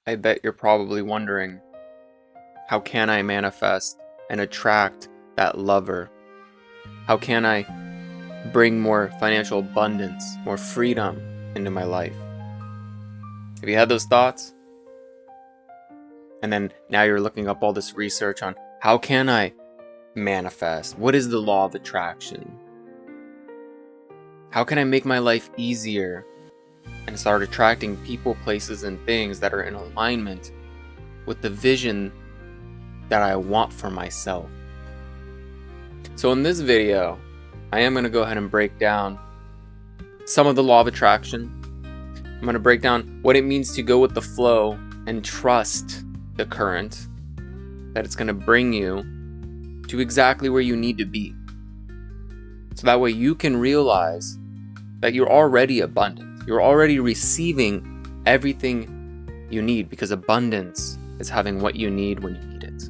I bet you're probably wondering, how can I manifest and attract that lover? How can I bring more financial abundance, more freedom into my life? Have you had those thoughts? And then now you're looking up all this research on how can I manifest? What is the law of attraction? How can I make my life easier and start attracting people, places, and things that are in alignment with the vision that I want for myself? So in this video, I am going to go ahead and break down some of the law of attraction. I'm going to break down what it means to go with the flow and trust the current, that it's going to bring you to exactly where you need to be. So that way you can realize that you're already abundant. You're already receiving everything you need, because abundance is having what you need when you need it.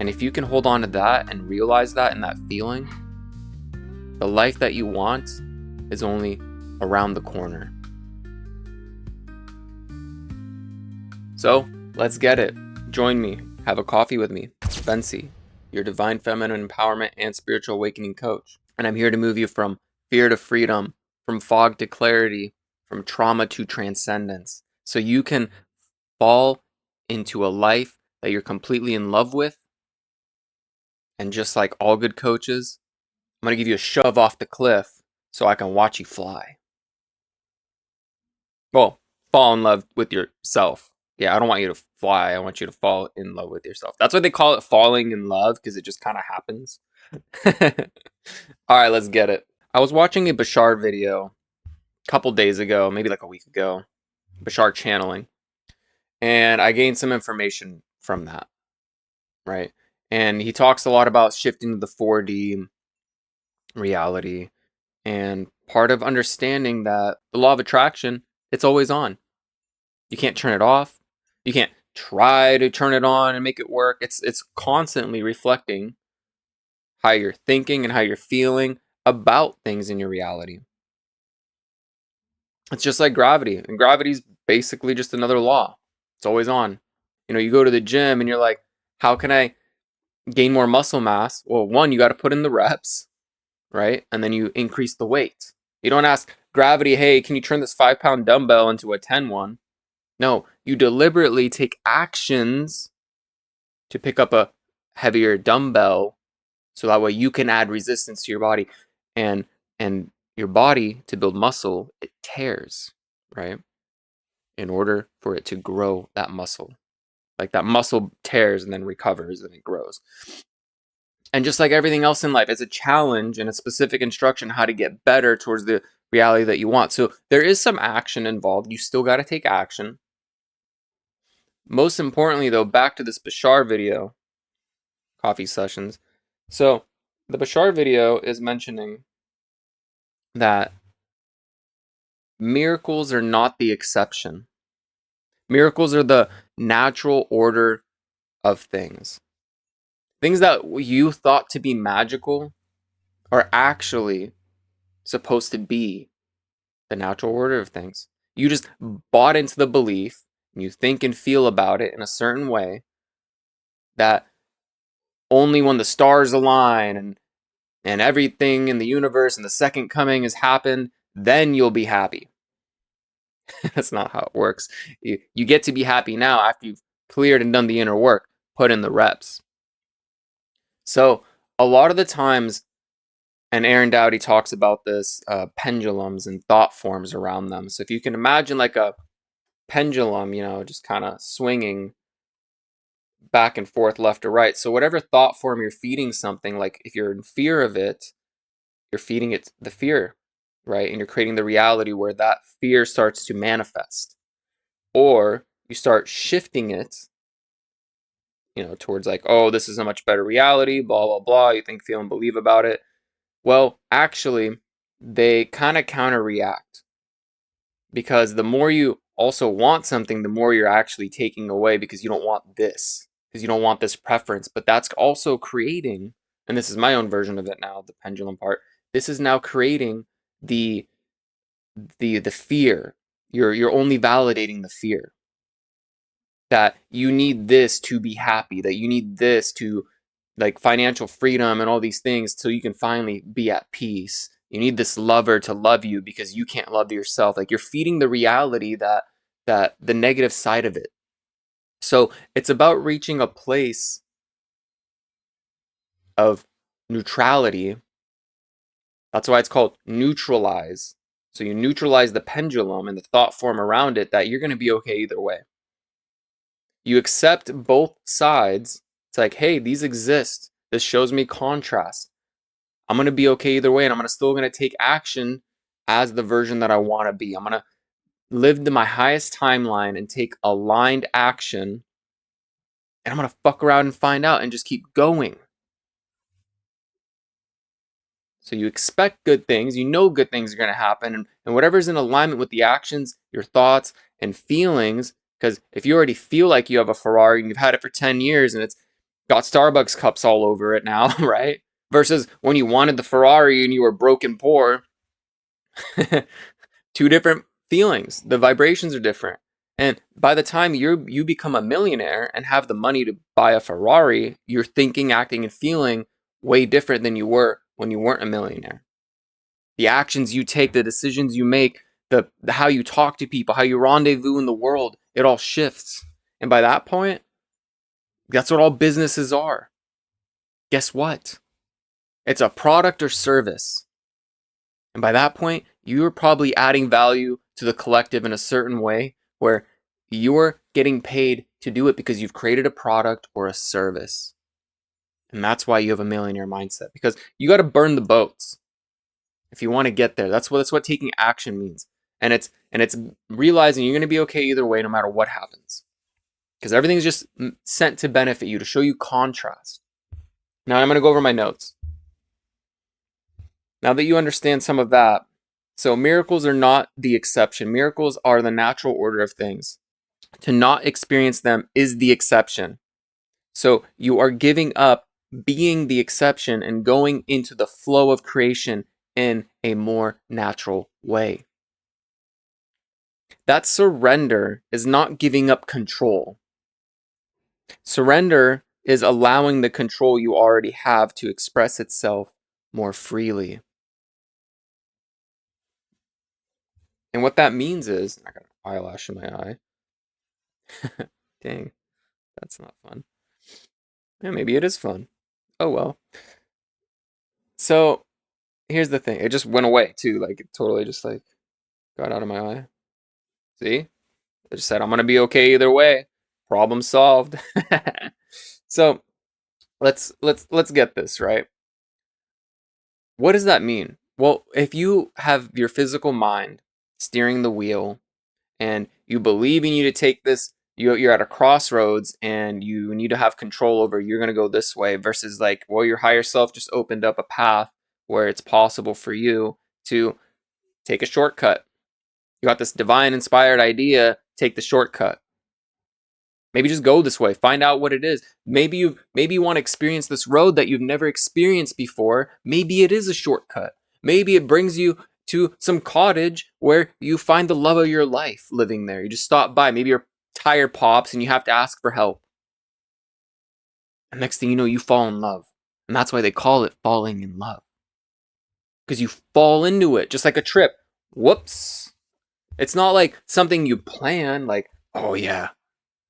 And if you can hold on to that and realize that and that feeling, the life that you want is only around the corner. So let's get it. Join me. Have a coffee with me. Ventzi, your divine feminine empowerment and spiritual awakening coach. And I'm here to move you from fear to freedom, from fog to clarity, from trauma to transcendence, so you can fall into a life that you're completely in love with. And just like all good coaches, I'm going to give you a shove off the cliff so I can watch you fly. Well, fall in love with yourself. Yeah, I don't want you to fly. I want you to fall in love with yourself. That's why they call it falling in love, because it just kind of happens. All right, let's get it. I was watching a Bashar video a couple days ago, maybe like a week ago, Bashar channeling, and I gained some information from that, right? And he talks a lot about shifting to the 4D reality, and part of understanding that the law of attraction, it's always on. You can't turn it off. You can't try to turn it on and make it work. It's constantly reflecting how you're thinking and how you're feeling about things in your reality. It's just like gravity, and gravity's basically just another law. It's always on. You know, you go to the gym and you're like, how can I gain more muscle mass? Well, one, you got to put in the reps, right? And then you increase the weight. You don't ask gravity, hey, can you turn this 5-pound dumbbell into a 10 one? No, you deliberately take actions to pick up a heavier dumbbell, so that way you can add resistance to your body, and your body, to build muscle, it tears, right? In order for it to grow that muscle. Like that muscle tears and then recovers and it grows. And just like everything else in life, it's a challenge and a specific instruction how to get better towards the reality that you want. So there is some action involved. You still got to take action. Most importantly, though, back to this Bashar video, coffee sessions. So the Bashar video is mentioning that miracles are not the exception. Miracles are the natural order of things. Things that you thought to be magical are actually supposed to be the natural order of things. You just bought into the belief, and you think and feel about it in a certain way, that only when the stars align and everything in the universe and the second coming has happened, then you'll be happy. That's not how it works. You get to be happy now after you've cleared and done the inner work, put in the reps. So a lot of the times, and Aaron Dowdy talks about this, pendulums and thought forms around them. So if you can imagine like a pendulum, just kind of swinging back and forth, left to right. So whatever thought form you're feeding something, like if you're in fear of it, you're feeding it the fear, right? And you're creating the reality where that fear starts to manifest. Or you start shifting it, towards like, oh, this is a much better reality, blah, blah, blah. You think, feel, and believe about it. Well, actually, they kind of counter-react, because the more you also want something, the more you're actually taking away, because you don't want this, because you don't want this preference. But that's also creating, and this is my own version of it now, the pendulum part. This is now creating the fear. You're only validating the fear. that you need this to be happy, that you need this to, like, financial freedom and all these things so you can finally be at peace. You need this lover to love you because you can't love yourself. Like, you're feeding the reality that the negative side of it. So it's about reaching a place of neutrality. That's why it's called neutralize. So you neutralize the pendulum and the thought form around it, that you're going to be okay either way. You accept both sides. It's like, hey, these exist. This shows me contrast. I'm going to be okay either way, and I'm still going to take action as the version that I want to be. I'm going to live to my highest timeline and take aligned action, and I'm going to fuck around and find out and just keep going. So you expect good things, you know good things are going to happen, and whatever's in alignment with the actions, your thoughts, and feelings. Because if you already feel like you have a Ferrari and you've had it for 10 years and it's got Starbucks cups all over it now, right? Versus when you wanted the Ferrari and you were broken poor, two different feelings. The vibrations are different. And by the time you become a millionaire and have the money to buy a Ferrari, you're thinking, acting, and feeling way different than you were when you weren't a millionaire. The actions you take, the decisions you make, the how you talk to people, how you rendezvous in the world, it all shifts. And by that point, that's what all businesses are. Guess what? It's a product or service. And by that point, you're probably adding value to the collective in a certain way where you're getting paid to do it because you've created a product or a service. And that's why you have a millionaire mindset, because you got to burn the boats if you want to get there. That's what taking action means. And it's realizing you're going to be okay either way no matter what happens. Because everything's just sent to benefit you, to show you contrast. Now I'm going to go over my notes. Now that you understand some of that, so miracles are not the exception. Miracles are the natural order of things. To not experience them is the exception. So you are giving up being the exception and going into the flow of creation in a more natural way. That surrender is not giving up control. Surrender is allowing the control you already have to express itself more freely. And what that means is, I got an eyelash in my eye. Dang, that's not fun. Yeah, maybe it is fun. Oh well. So here's the thing. It just went away too. Like, it totally just like got out of my eye. See? I just said I'm gonna be okay either way. Problem solved. So let's get this right. What does that mean? Well, if you have your physical mind steering the wheel and you believe you need to take this, you're at a crossroads and you need to have control over, you're going to go this way, versus like, well, your higher self just opened up a path where it's possible for you to take a shortcut. You got this divine inspired idea, take the shortcut. Maybe just go this way, find out what it is. Maybe you want to experience this road that you've never experienced before. Maybe it is a shortcut. Maybe it brings you to some cottage where you find the love of your life living there. You just stop by. Maybe your tire pops and you have to ask for help. And next thing you know, you fall in love. And that's why they call it falling in love. Because you fall into it, just like a trip. Whoops. It's not like something you plan, like, oh yeah,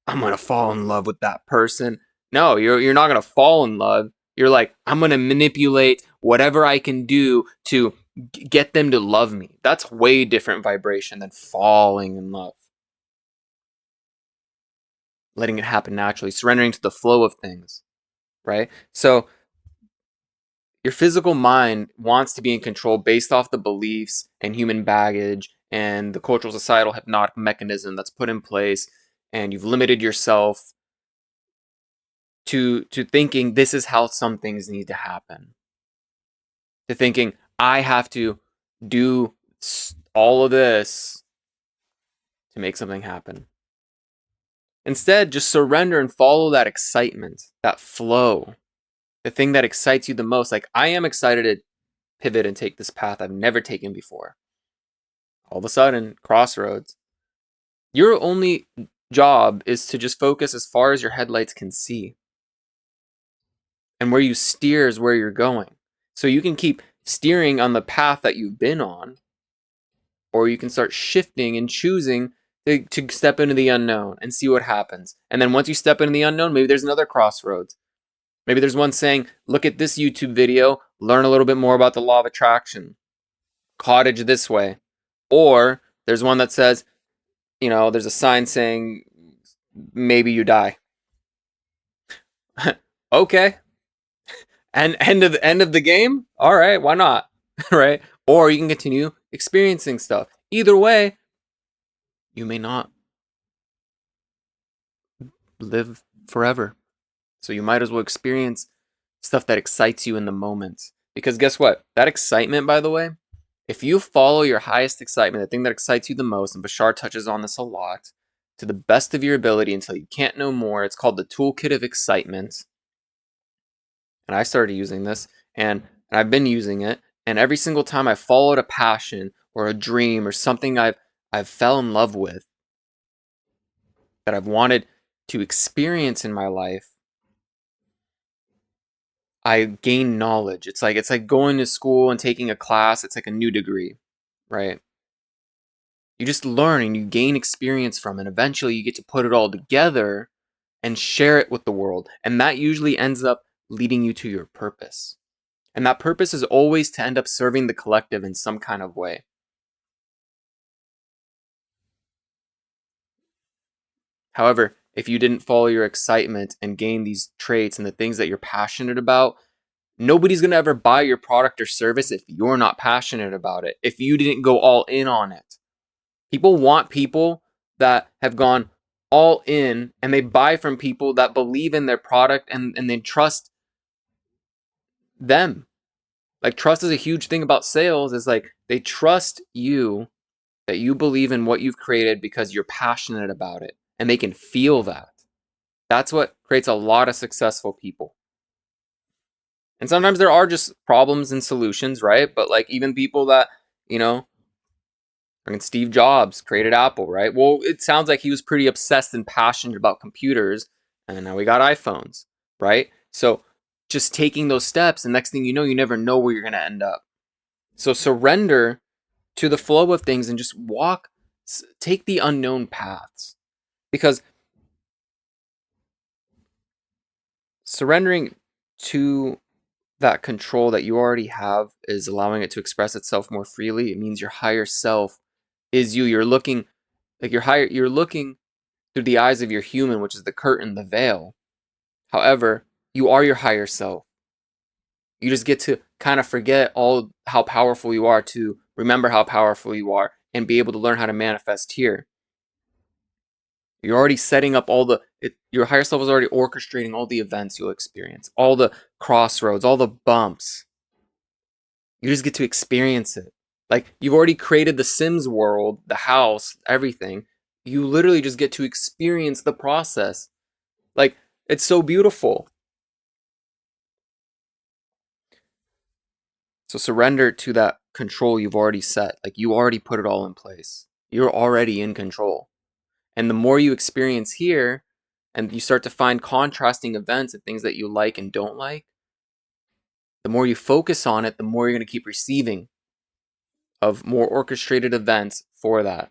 I'm going to fall in love with that person. No, you're not going to fall in love. You're like, I'm going to manipulate whatever I can do to get them to love me. That's way different vibration than falling in love. Letting it happen naturally, surrendering to the flow of things, right? So your physical mind wants to be in control based off the beliefs and human baggage and the cultural societal hypnotic mechanism that's put in place, and you've limited yourself to thinking this is how some things need to happen. To thinking I have to do all of this to make something happen. Instead, just surrender and follow that excitement, that flow, the thing that excites you the most. Like, I am excited to pivot and take this path I've never taken before. All of a sudden, crossroads. You're only job is to just focus as far as your headlights can see. And where you steer is where you're going. So you can keep steering on the path that you've been on, or you can start shifting and choosing to step into the unknown and see what happens. And then once you step into the unknown, maybe there's another crossroads. Maybe there's one saying, look at this YouTube video, learn a little bit more about the law of attraction. Cottage this way. Or there's one that says, there's a sign saying, maybe you die. Okay. And end of the game? All right, why not? Right? Or you can continue experiencing stuff. Either way, you may not live forever. So you might as well experience stuff that excites you in the moment. Because guess what? That excitement, by the way, if you follow your highest excitement, the thing that excites you the most, and Bashar touches on this a lot, to the best of your ability until you can't know more, it's called the toolkit of excitement. And I started using this, and I've been using it. And every single time I followed a passion or a dream or something I've fell in love with, that I've wanted to experience in my life, I gain knowledge. It's like going to school and taking a class. It's like a new degree, right? You just learn and you gain experience from it. And eventually you get to put it all together and share it with the world. And that usually ends up leading you to your purpose. And that purpose is always to end up serving the collective in some kind of way. However, if you didn't follow your excitement and gain these traits and the things that you're passionate about, nobody's going to ever buy your product or service if you're not passionate about it, if you didn't go all in on it. People want people that have gone all in, and they buy from people that believe in their product and they trust them. Like, trust is a huge thing about sales, is like they trust you, that you believe in what you've created because you're passionate about it, and they can feel that. That's what creates a lot of successful people. And sometimes there are just problems and solutions, right? But like, even people that, Steve Jobs created Apple, right? Well, it sounds like he was pretty obsessed and passionate about computers, and now we got iPhones, right? So just taking those steps, and next thing you know, you never know where you're going to end up. So surrender to the flow of things and just take the unknown paths. Because surrendering to that control that you already have is allowing it to express itself more freely. It means your higher self is you. You're looking through the eyes of your human, which is the curtain, the veil. However, you are your higher self. You just get to kind of forget all how powerful you are, to remember how powerful you are and be able to learn how to manifest here. You're already setting up your higher self is already orchestrating all the events you'll experience, all the crossroads, all the bumps. You just get to experience it. Like, you've already created the Sims world, the house, everything. You literally just get to experience the process. Like, it's so beautiful. So surrender to that control you've already set. Like, you already put it all in place. You're already in control. And the more you experience here, and you start to find contrasting events and things that you like and don't like, the more you focus on it, the more you're going to keep receiving of more orchestrated events for that.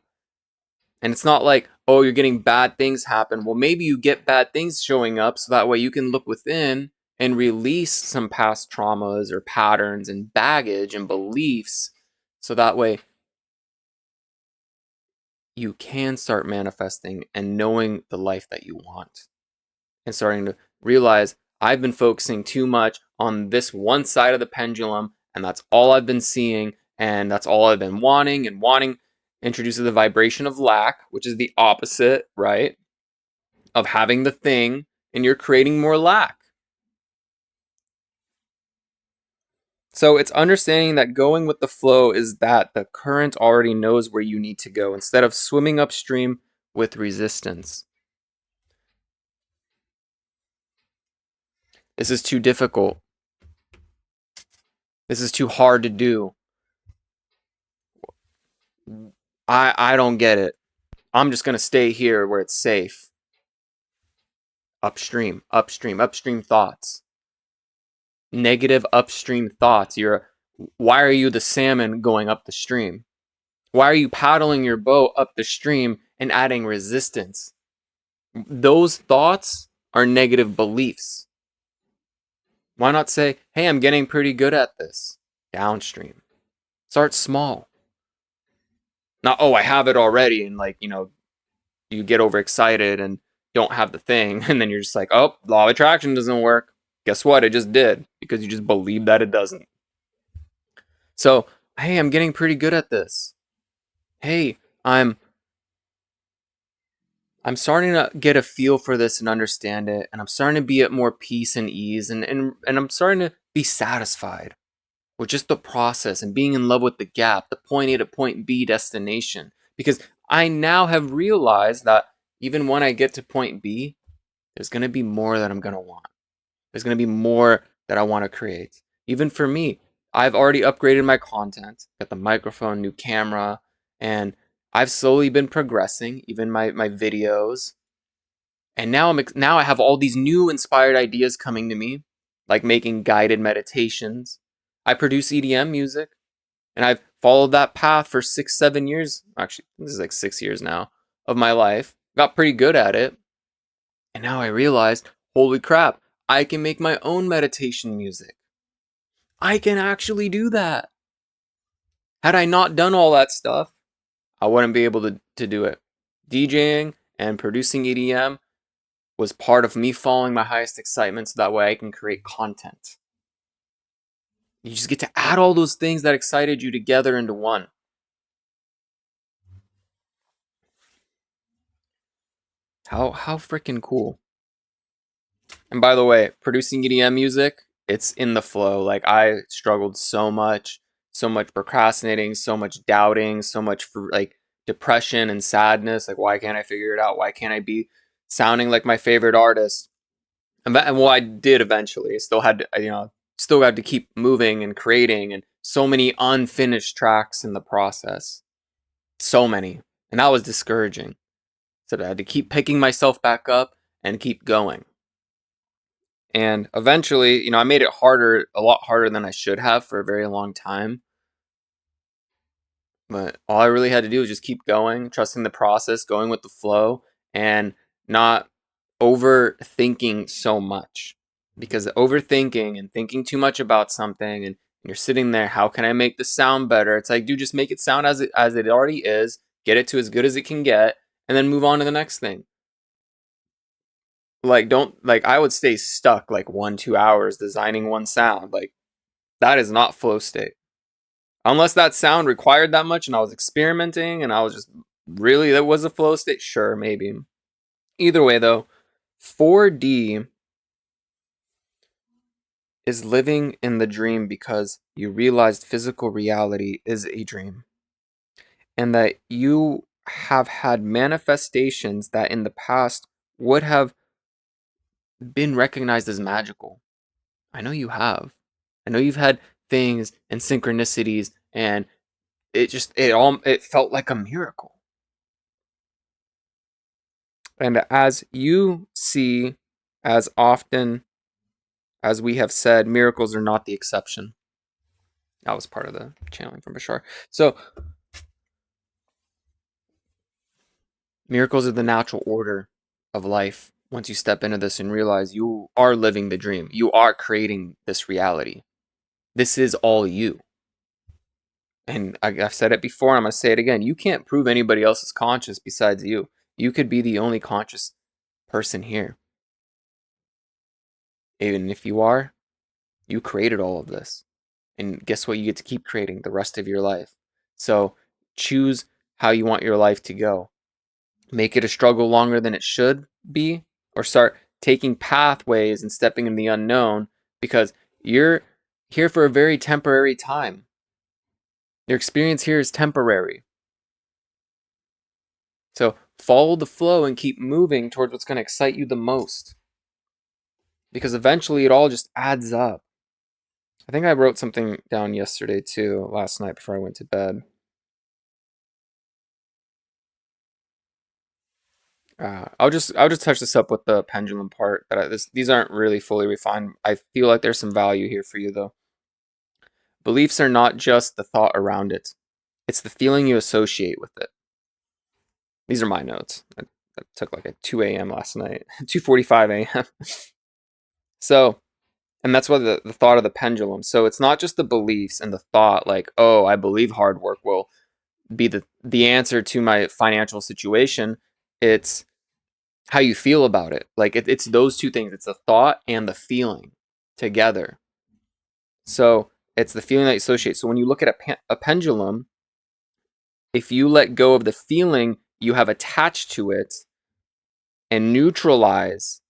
And it's not like, oh, you're getting bad things happen. Well, maybe you get bad things showing up so that way you can look within and release some past traumas or patterns and baggage and beliefs, so that way you can start manifesting and knowing the life that you want, and starting to realize, I've been focusing too much on this one side of the pendulum, and that's all I've been seeing, and that's all I've been wanting, and wanting introduces the vibration of lack, which is the opposite, right, of having the thing, and you're creating more lack. So it's understanding that going with the flow is that the current already knows where you need to go, instead of swimming upstream with resistance. This is too difficult. This is too hard to do. I don't get it. I'm just going to stay here where it's safe. Upstream, upstream, upstream thoughts. Negative upstream thoughts. Why are you the salmon going up the stream? Why are you paddling your boat up the stream and adding resistance? Those thoughts are negative beliefs. Why not say, hey, I'm getting pretty good at this? Downstream. Start small. Not, oh, I have it already, and you get overexcited and don't have the thing, and then you're just like, oh, law of attraction doesn't work. Guess what? It just did, because you just believe that it doesn't. So, hey, I'm getting pretty good at this. Hey, I'm starting to get a feel for this and understand it, and I'm starting to be at more peace and ease, and I'm starting to be satisfied with just the process and being in love with the gap, the point A to point B destination. Because I now have realized that even when I get to point B, there's going to be more that I'm going to want. There's going to be more that I want to create. Even for me, I've already upgraded my content, got the microphone, new camera, and I've slowly been progressing, even my videos. And now I have all these new inspired ideas coming to me, like making guided meditations. I produce EDM music, and I've followed that path for 6-7 years. Actually, this is like 6 years now of my life. Got pretty good at it. And now I realized, holy crap, I can make my own meditation music. I can actually do that. Had I not done all that stuff, I wouldn't be able to do it. DJing and producing EDM was part of me following my highest excitement so that way I can create content. You just get to add all those things that excited you together into one. How freaking cool. And by the way, producing EDM music, it's in the flow. Like, I struggled so much procrastinating, so much doubting, so much for like depression and sadness. Like, why can't I figure it out? Why can't I be sounding like my favorite artist? And well, I did eventually. I still had to keep moving and creating, and so many unfinished tracks in the process. So many. And that was discouraging. So I had to keep picking myself back up and keep going. And eventually, I made it a lot harder than I should have for a very long time. But all I really had to do was just keep going, trusting the process, going with the flow, and not overthinking so much. Because overthinking and thinking too much about something, and you're sitting there, how can I make this sound better? It's like, dude, just make it sound as it already is, get it to as good as it can get, and then move on to the next thing. Like, don't, like, I would stay stuck like 1-2 hours designing one sound. Like, that is not flow state. Unless that sound required that much and I was experimenting and I was just really, that was a flow state, sure, maybe. Either way, though, 4D is living in the dream because you realized physical reality is a dream, and that you have had manifestations that in the past would have been recognized as magical. I know you have. I know you've had things and synchronicities, and it felt like a miracle. And as you see, as often as we have said, miracles are not the exception. That was part of the channeling from Bashar. So, miracles are the natural order of life. Once you step into this and realize you are living the dream, you are creating this reality. This is all you. And I've said it before, I'm going to say it again. You can't prove anybody else is conscious besides you. You could be the only conscious person here. Even if you are, you created all of this. And guess what? You get to keep creating the rest of your life. So choose how you want your life to go. Make it a struggle longer than it should be, or start taking pathways and stepping in the unknown, because you're here for a very temporary time. Your experience here is temporary. So follow the flow and keep moving towards what's going to excite you the most. Because eventually it all just adds up. I think I wrote something down yesterday too, last night before I went to bed. I'll just touch this up with the pendulum part. These aren't really fully refined. I feel like there's some value here for you though. Beliefs are not just the thought around it; it's the feeling you associate with it. These are my notes. I took like at 2 a.m. last night, 2:45 a.m. So, and that's what the thought of the pendulum. So it's not just the beliefs and the thought, like, oh, I believe hard work will be the answer to my financial situation. It's how you feel about it. Like it's those two things. It's the thought and the feeling together. So it's the feeling that you associate. So when you look at a pendulum, if you let go of the feeling you have attached to it and neutralize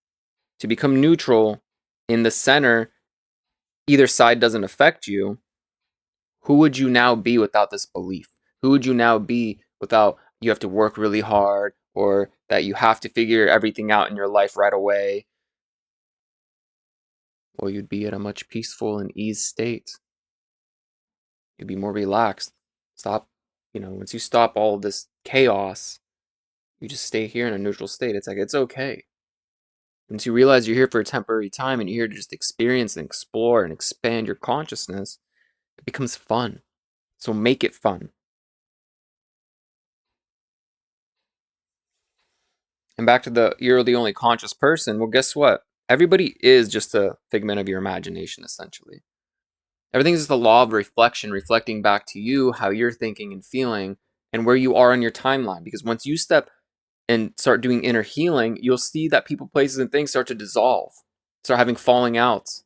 to become neutral in the center, either side doesn't affect you. Who would you now be without this belief? Who would you now be without you have to work really hard or that you have to figure everything out in your life right away? Well, you'd be at a much peaceful and ease state. You'd be more relaxed. Stop, once you stop all of this chaos, you just stay here in a neutral state. It's like, it's okay. Once you realize you're here for a temporary time and you're here to just experience and explore and expand your consciousness, it becomes fun. So make it fun. And back to you're the only conscious person. Well, guess what? Everybody is just a figment of your imagination, essentially. Everything is just the law of reflection, reflecting back to you how you're thinking and feeling and where you are on your timeline. Because once you step and start doing inner healing, you'll see that people, places, and things start to dissolve, start having falling outs.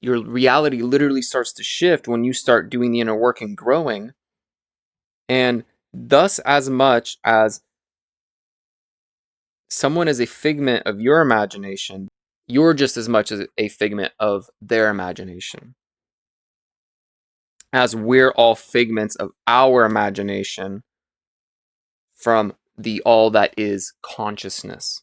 Your reality literally starts to shift when you start doing the inner work and growing. And thus, as much as someone is a figment of your imagination, you're just as much as a figment of their imagination. As we're all figments of our imagination from the all that is consciousness.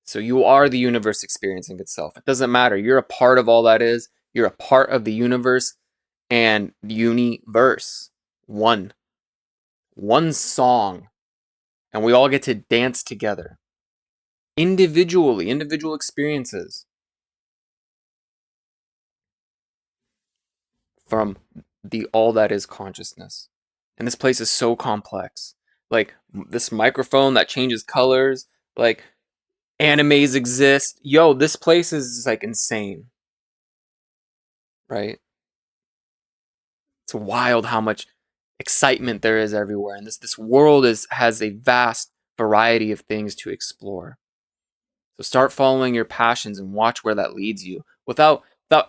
So you are the universe experiencing itself. It doesn't matter. You're a part of all that is. You're a part of the universe and universe. One song. And we all get to dance together. Individually, individual experiences. From the all that is consciousness. And this place is so complex. Like this microphone that changes colors, like animes exist. Yo, this place is like insane. Right? It's wild how much excitement there is everywhere. And this world has a vast variety of things to explore. So start following your passions and watch where that leads you without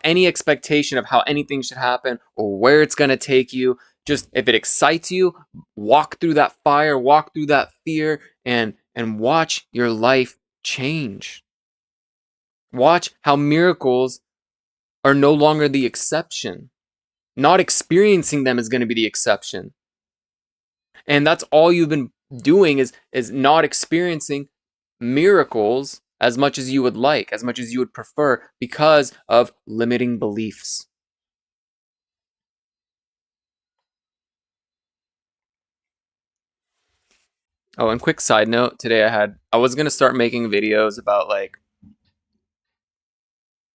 any expectation of how anything should happen or where it's going to take you. Just if it excites you, walk through that fire, walk through that fear and watch your life change. Watch how miracles are no longer the exception. Not experiencing them is going to be the exception. And that's all you've been doing is not experiencing miracles as much as you would like, as much as you would prefer, because of limiting beliefs. Oh, and quick side note, today I was gonna start making videos about like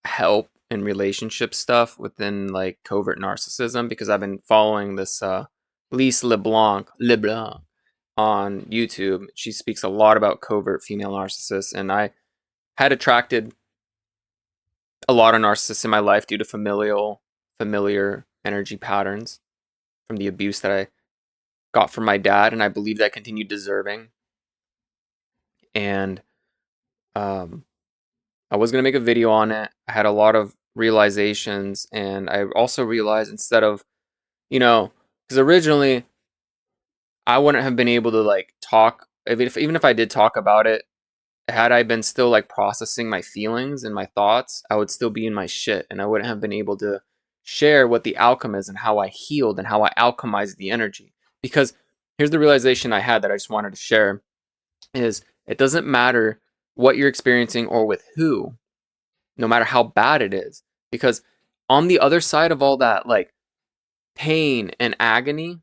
help and relationship stuff within like covert narcissism because I've been following this Lise LeBlanc on YouTube. She speaks a lot about covert female narcissists, and I had attracted a lot of narcissists in my life due to familiar energy patterns from the abuse that I got from my dad, and I believe that I continued deserving. And I was gonna make a video on it. I had a lot of realizations, and I also realized instead of, because originally I wouldn't have been able to like talk, even if I did talk about it, had I been still like processing my feelings and my thoughts, I would still be in my shit and I wouldn't have been able to share what the outcome is and how I healed and how I alchemized the energy. Because here's the realization I had that I just wanted to share is it doesn't matter what you're experiencing or with who, no matter how bad it is. Because on the other side of all that like pain and agony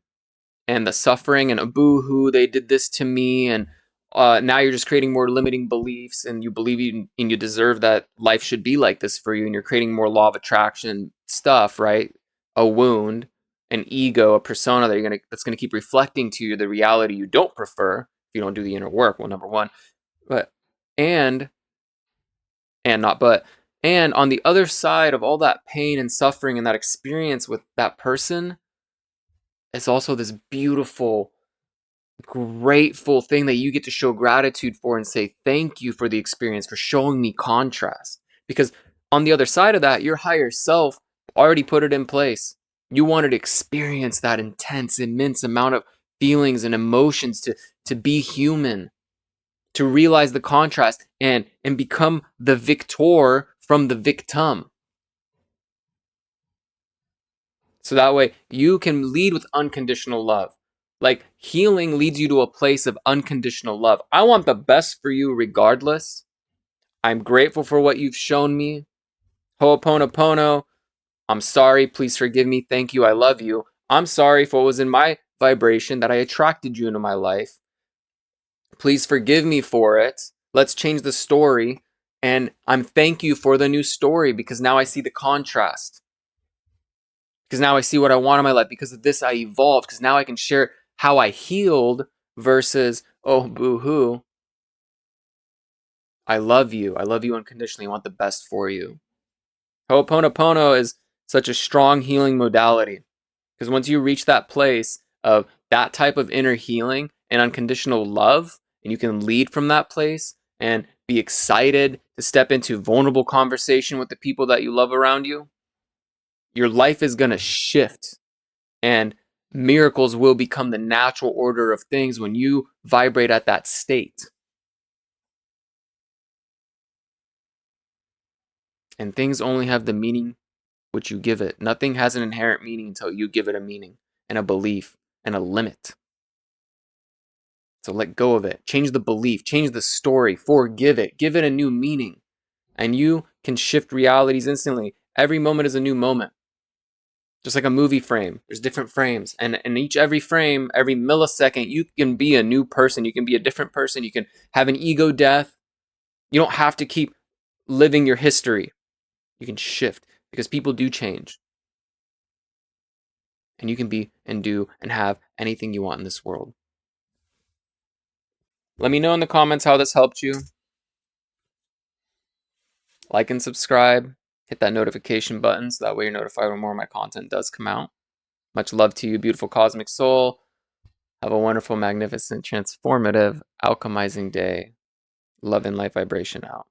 and the suffering and a boo-hoo, they did this to me, and now you're just creating more limiting beliefs, and you believe and you deserve that life should be like this for you, and you're creating more law of attraction stuff, right? A wound, an ego, a persona that's gonna keep reflecting to you the reality you don't prefer if you don't do the inner work. Well, number one, but and not but and on the other side of all that pain and suffering and that experience with that person, it's also this beautiful, grateful thing that you get to show gratitude for and say thank you for the experience, for showing me contrast. Because on the other side of that, your higher self already put it in place. You wanted to experience that intense, immense amount of feelings and emotions, to be human, to realize the contrast and become the victor from the victim. So that way you can lead with unconditional love. Like, healing leads you to a place of unconditional love. I want the best for you regardless. I'm grateful for what you've shown me. Ho'oponopono. I'm sorry. Please forgive me. Thank you. I love you. I'm sorry for what was in my vibration that I attracted you into my life. Please forgive me for it. Let's change the story. And I'm thank you for the new story, because now I see the contrast. Because now I see what I want in my life. Because of this, I evolved. Because now I can share how I healed versus, oh, boo-hoo. I love you. I love you unconditionally. I want the best for you. Ho'oponopono is such a strong healing modality. Because once you reach that place of that type of inner healing and unconditional love, and you can lead from that place and be excited to step into vulnerable conversation with the people that you love around you, your life is going to shift. And miracles will become the natural order of things when you vibrate at that state. And things only have the meaning which you give it. Nothing has an inherent meaning until you give it a meaning and a belief and a limit. So let go of it. Change the belief, change the story, forgive it, give it a new meaning. And you can shift realities instantly. Every moment is a new moment. Just like a movie frame, there's different frames. And in every frame, every millisecond, you can be a new person. You can be a different person. You can have an ego death. You don't have to keep living your history. You can shift, because people do change. And you can be and do and have anything you want in this world. Let me know in the comments how this helped you. Like and subscribe. Hit that notification button so that way you're notified when more of my content does come out. Much love to you, beautiful cosmic soul. Have a wonderful, magnificent, transformative, alchemizing day. Love and light vibration out.